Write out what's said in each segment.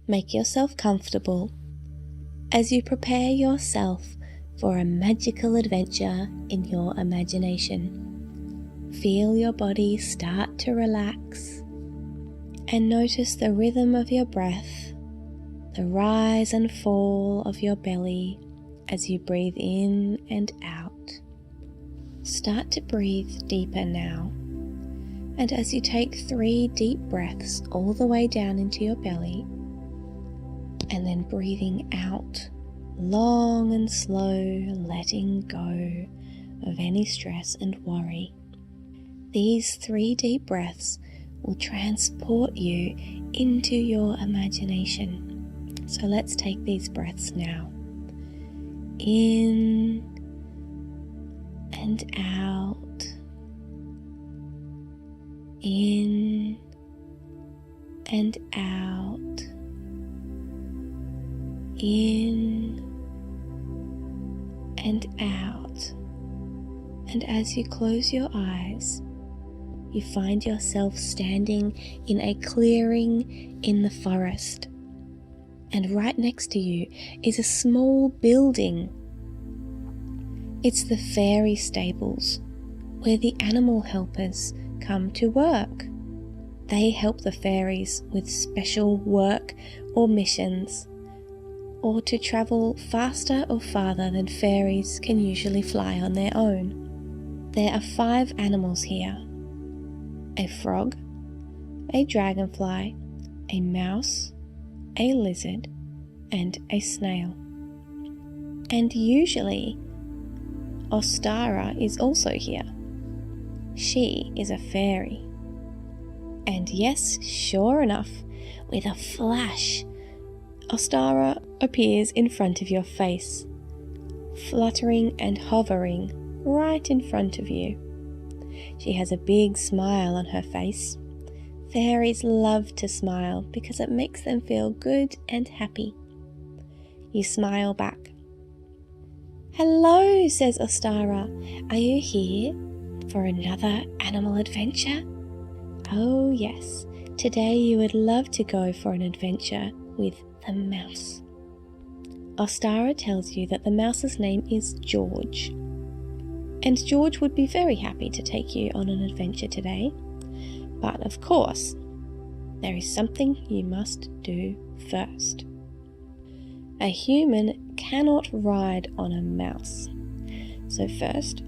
Make yourself comfortable as you prepare yourself for a magical adventure in your imagination. Feel your body start to relax and notice the rhythm of your breath, the rise and fall of your belly as you breathe in and out. Start to breathe deeper now, and as you take 3 deep breaths all the way down into your belly, and then breathing out long and slow, letting go of any stress and worry. These 3 deep breaths will transport you into your imagination. So let's take these breaths now. In and out. In and out. In and out. And as you close your eyes, you find yourself standing in a clearing in the forest. And right next to you is a small building. It's the fairy stables, where the animal helpers come to work. They help the fairies with special work or missions, or to travel faster or farther than fairies can usually fly on their own. There are 5 animals here: a frog, a dragonfly, a mouse, a lizard, and a snail. And usually, Ostara is also here. She is a fairy. And yes, sure enough, with a flash, Ostara appears in front of your face, fluttering and hovering right in front of you. She has a big smile on her face. Fairies love to smile because it makes them feel good and happy. You smile back. "Hello," says Ostara. "Are you here for another animal adventure?" "Oh yes, today you would love to go for an adventure with the mouse." Ostara tells you that the mouse's name is George, and George would be very happy to take you on an adventure today. But of course, there is something you must do first. A human cannot ride on a mouse. So first,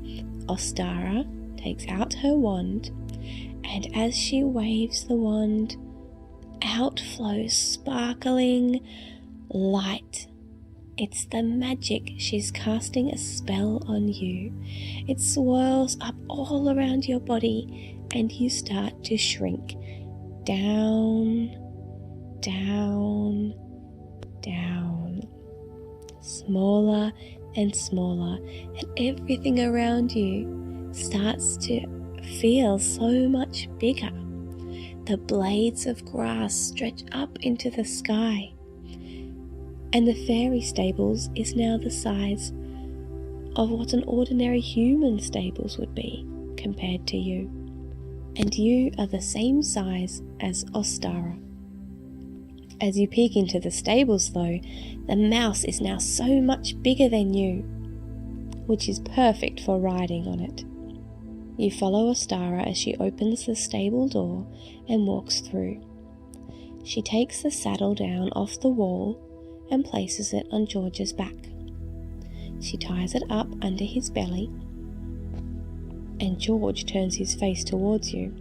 Ostara takes out her wand, and as she waves the wand, out flows sparkling light. It's the magic. She's casting a spell on you. It swirls up all around your body, and you start to shrink down, down, down, smaller and smaller, and everything around you starts to feel so much bigger. The blades of grass stretch up into the sky, and the fairy stables is now the size of what an ordinary human stables would be compared to you. And you are the same size as Ostara. As you peek into the stables though, the mouse is now so much bigger than you, which is perfect for riding on it. You follow Ostara as she opens the stable door and walks through. She takes the saddle down off the wall and places it on George's back. She ties it up under his belly, and George turns his face towards you.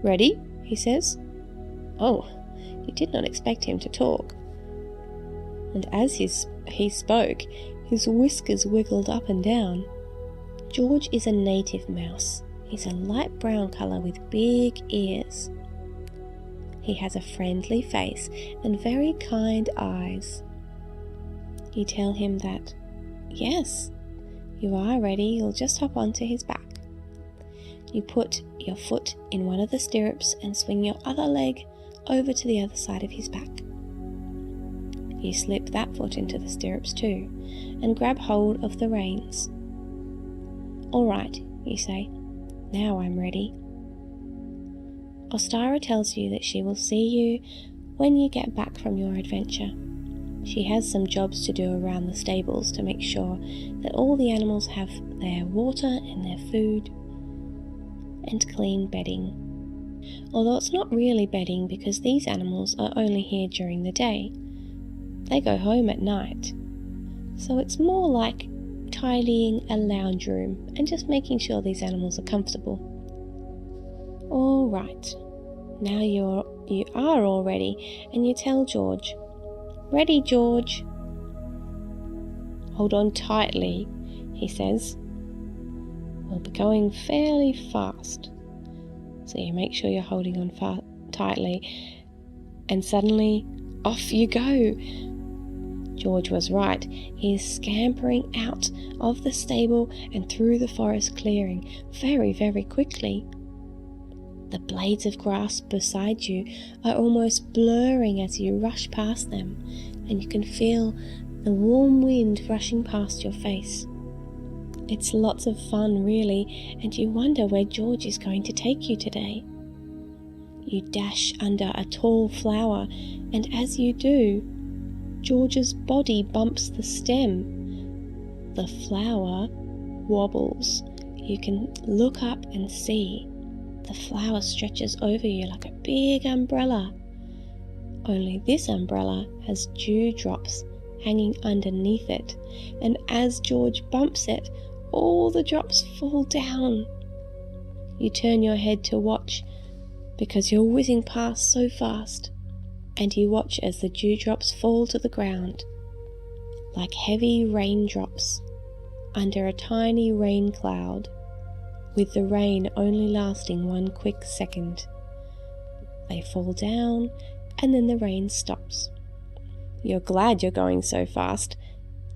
"Ready?" he says. Oh, you did not expect him to talk. And as he spoke, his whiskers wiggled up and down. George is a native mouse. He's a light brown colour with big ears. He has a friendly face and very kind eyes. You tell him that, yes, you are ready, you'll just hop onto his back. You put your foot in one of the stirrups and swing your other leg over to the other side of his back. You slip that foot into the stirrups too, and grab hold of the reins. "All right," you say, "now I'm ready." Ostara tells you that she will see you when you get back from your adventure. She has some jobs to do around the stables to make sure that all the animals have their water and their food and clean bedding. Although it's not really bedding because these animals are only here during the day. They go home at night. So it's more like tidying a lounge room and just making sure these animals are comfortable. All right, now you are all ready, and you tell George, "Ready, George?" "Hold on tightly," he says. "We'll be going fairly fast." So you make sure you're holding on tightly, and suddenly off you go. George was right. He is scampering out of the stable and through the forest clearing very, very quickly. The blades of grass beside you are almost blurring as you rush past them, and you can feel the warm wind rushing past your face. It's lots of fun, really, and you wonder where George is going to take you today. You dash under a tall flower, and as you do, George's body bumps the stem. The flower wobbles. You can look up and see. The flower stretches over you like a big umbrella. Only this umbrella has dewdrops hanging underneath it, and as George bumps it, all the drops fall down. You turn your head to watch because you're whizzing past so fast, and you watch as the dewdrops fall to the ground like heavy raindrops under a tiny rain cloud, with the rain only lasting 1 quick second. They fall down, and then the rain stops. You're glad you're going so fast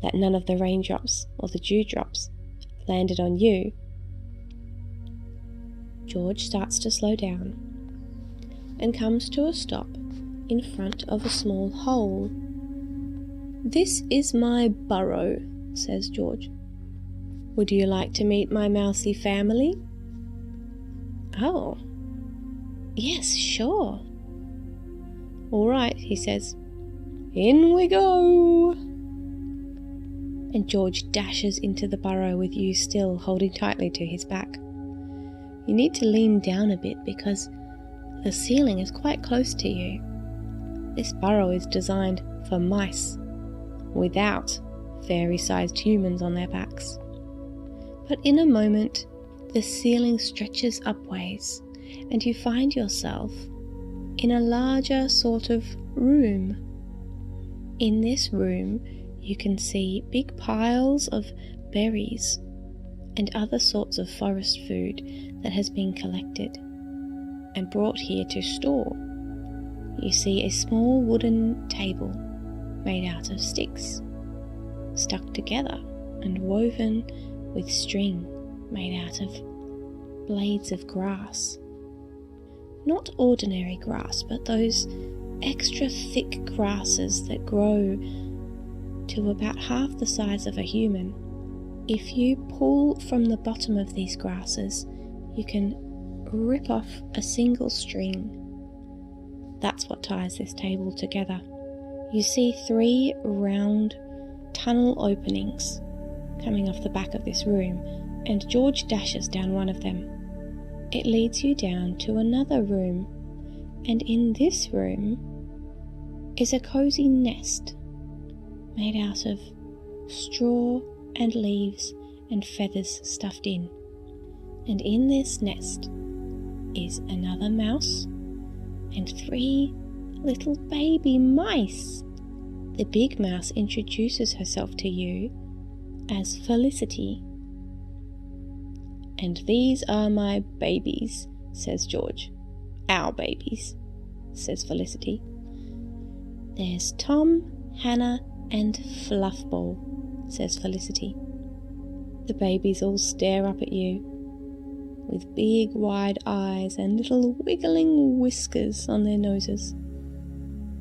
that none of the raindrops or the dewdrops landed on you. George starts to slow down and comes to a stop in front of a small hole. "This is my burrow," says George. "Would you like to meet my mousy family?" "Oh, yes, sure." "All right," he says. "In we go!" And George dashes into the burrow with you still holding tightly to his back. You need to lean down a bit because the ceiling is quite close to you. This burrow is designed for mice without fairy-sized humans on their backs. But in a moment, the ceiling stretches upways, and you find yourself in a larger sort of room. In this room, you can see big piles of berries and other sorts of forest food that has been collected and brought here to store. You see a small wooden table made out of sticks, stuck together and woven with string made out of blades of grass. Not ordinary grass, but those extra thick grasses that grow to about half the size of a human. If you pull from the bottom of these grasses, you can rip off a single string. That's what ties this table together. You see 3 round tunnel openings coming off the back of this room, and George dashes down one of them. It leads you down to another room, and in this room is a cozy nest made out of straw and leaves and feathers stuffed in. And in this nest is another mouse and 3 little baby mice. The big mouse introduces herself to you as Felicity. "And these are my babies," says George. "Our babies," says Felicity. "There's Tom, Hannah, and Fluffball," says Felicity. The babies all stare up at you with big wide eyes and little wiggling whiskers on their noses.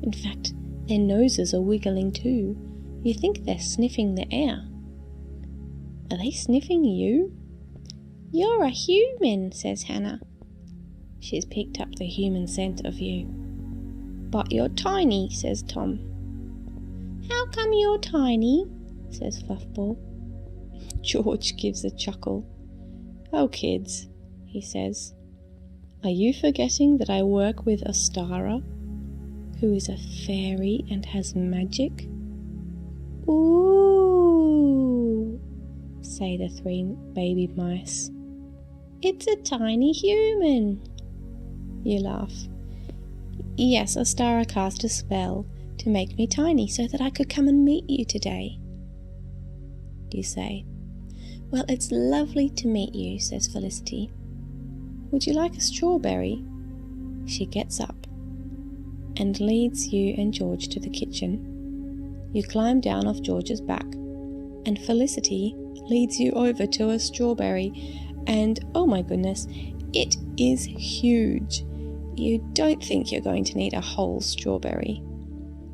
In fact, their noses are wiggling too. You think they're sniffing the air. Are they sniffing you? "You're a human," says Hannah. She's picked up the human scent of you. "But you're tiny," says Tom. "How come you're tiny?" says Fluffball. George gives a chuckle. "Oh, kids," he says, "are you forgetting that I work with Ostara, who is a fairy and has magic?" "Ooh," say the 3 baby mice. "It's a tiny human." You laugh. "Yes, Ostara cast a spell to make me tiny so that I could come and meet you today." You say. "Well, it's lovely to meet you," says Felicity. "Would you like a strawberry?" She gets up and leads you and George to the kitchen. You climb down off George's back, and Felicity leads you over to a strawberry, and oh my goodness, it is huge. You don't think you're going to need a whole strawberry.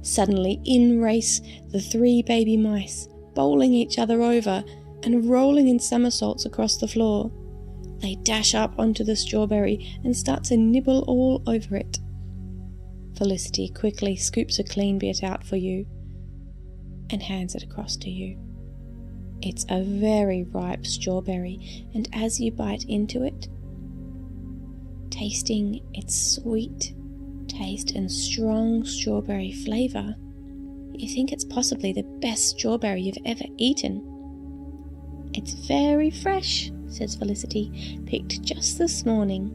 Suddenly in race the 3 baby mice, bowling each other over and rolling in somersaults across the floor. They dash up onto the strawberry and start to nibble all over it. Felicity quickly scoops a clean bit out for you and hands it across to you. It's a very ripe strawberry, and as you bite into it, tasting its sweet taste and strong strawberry flavour, you think it's possibly the best strawberry you've ever eaten. "It's very fresh," says Felicity, "picked just this morning."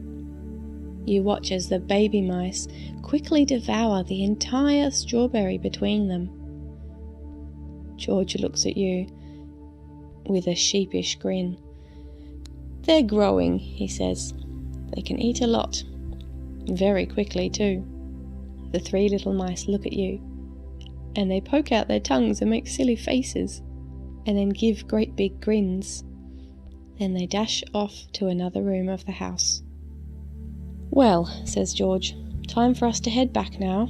You watch as the baby mice quickly devour the entire strawberry between them. George looks at you with a sheepish grin. "They're growing," he says. "They can eat a lot. Very quickly too." The 3 little mice look at you, and they poke out their tongues and make silly faces, and then give great big grins. Then they dash off to another room of the house. "Well," says George, "time for us to head back now."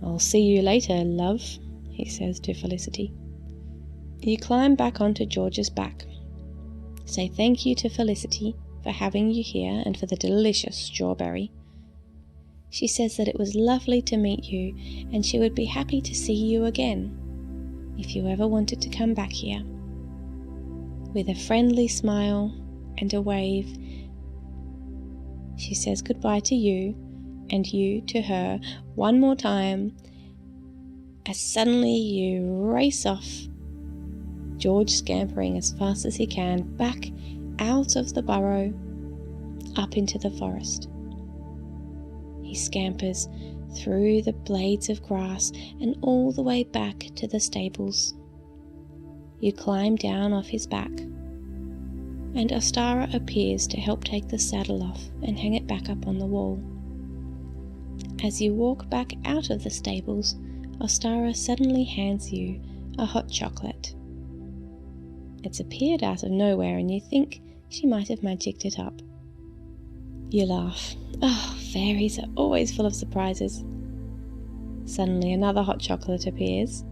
"I'll see you later, love," he says to Felicity. You climb back onto George's back. Say thank you to Felicity for having you here and for the delicious strawberry. She says that it was lovely to meet you and she would be happy to see you again if you ever wanted to come back here. With a friendly smile and a wave, she says goodbye to you and you to her one more time as suddenly you race off, George scampering as fast as he can back out of the burrow up into the forest. He scampers through the blades of grass and all the way back to the stables. You climb down off his back, and Ostara appears to help take the saddle off and hang it back up on the wall. As you walk back out of the stables, Ostara suddenly hands you a hot chocolate. It's appeared out of nowhere and you think she might have magicked it up. You laugh. Oh, fairies are always full of surprises. Suddenly another hot chocolate appears,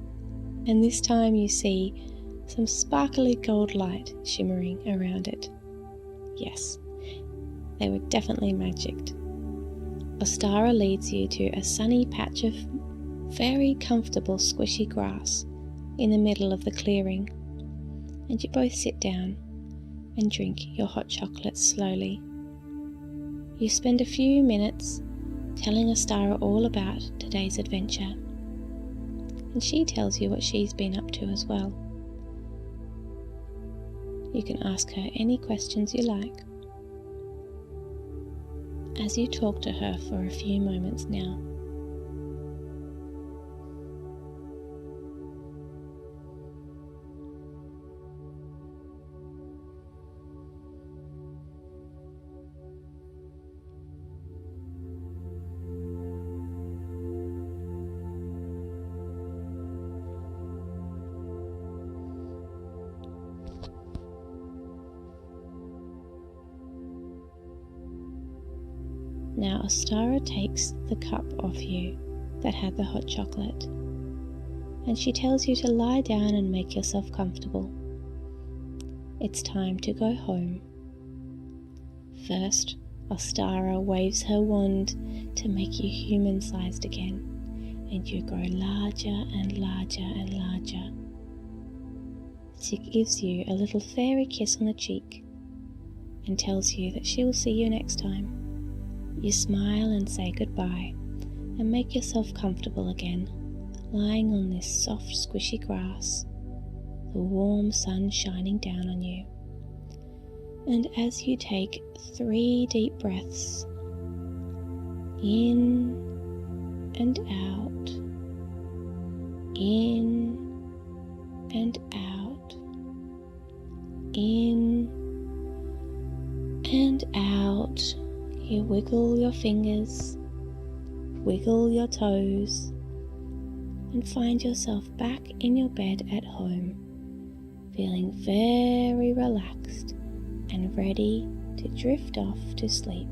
and this time you see some sparkly gold light shimmering around it. Yes, they were definitely magicked. Ostara leads you to a sunny patch of very comfortable squishy grass in the middle of the clearing, and you both sit down and drink your hot chocolate slowly. You spend a few minutes telling Ostara all about today's adventure, and she tells you what she's been up to as well. You can ask her any questions you like. As you talk to her for a few moments now, now Ostara takes the cup off you that had the hot chocolate, and she tells you to lie down and make yourself comfortable. It's time to go home. First, Ostara waves her wand to make you human-sized again, and you grow larger and larger and larger. She gives you a little fairy kiss on the cheek and tells you that she will see you next time. You smile and say goodbye and make yourself comfortable again, lying on this soft, squishy grass, the warm sun shining down on you. And as you take 3 deep breaths, in and out, in and out, in and out, you wiggle your fingers, wiggle your toes, and find yourself back in your bed at home, feeling very relaxed and ready to drift off to sleep.